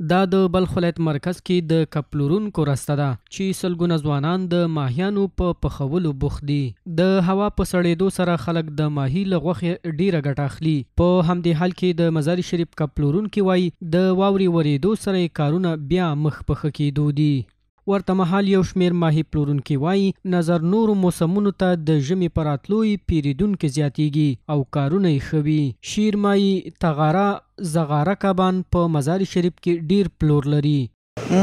دا د بلخ ولایت مرکز کې د کپلورونکو رسته ده چې سلګونه ځوانان د ماهیانو په پخولو بوخت دي. د هوا په سړېدو سره خلک د ماهي له غوښې ډیره ګټه اخلي. په همدې حال کې د مزار شریف کپلورونکي وایي د واورې ورېدو سره کارونه بیا مخ په ښه کېدو دي. ورته مهال یو شمېر ماهي پلورونکي وایي نظر نورو موسمونو ته د ژمي په راتلو پیریدونکي زیاتیږي او کارونه یې ښه وي. شیرماهي، تغاره، زغاره کبان په مزار شریف کې ډیر پلور لري.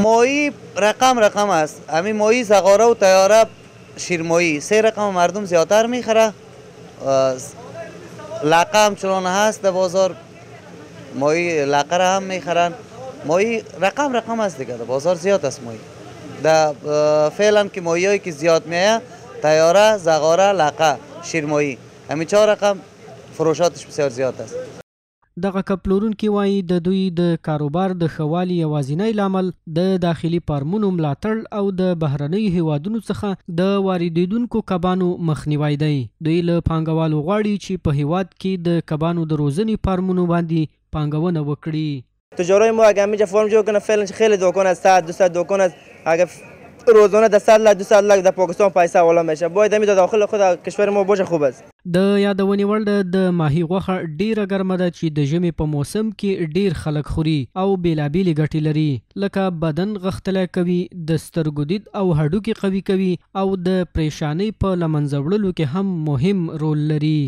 ماهی رقم است. همین ماهی زغاره و تیاره شیرماهی 3 رقم مردم زیادتر میخره. لقه هم چنان هست در بازار، ماهی لقه را هم میخرن. ماهی رقم است دیگه، در بازار زیاد است ماهی. فعلا که ماهیایی که زیاد میایه تیاره، زغاره، لقه، شیرماهی، همین 4 رقم فروشاتش بسیار زیاد است. دغه کپلورونکي وایي د دوی د کاروبار د ښه والي یوازینی لامل د داخلي فارمونو ملاتړ او د بهرنیو هیوادونو څخه د واردېدونکو کبانو مخنیوی دی. دوی له پانګوالو غواړي چې په هیواد کې د کبانو د روزنې فارمونو باندې پانګونه وکړي. تجارای ما اگه همینجا فرم جور کنه فعلا خیلی دکان است، 100-200 دکان است. اگه روزانه در 100 لک 200 لک در پاکستان پیسه والا میشه، باید همین داخل خود کشور ما باشه خوب است. د یادونې وړ د ماهي غوښه ډیره ګرمه ده چې د ژمي په موسم کې ډیر خلک خوري او بیلابیلې ګټې لري، لکه بدن غښتلی کوي، د سترګو دید او هډوکي قوي کوي او د پریشانۍ په له منځه وړلو کې هم مهم رول لري.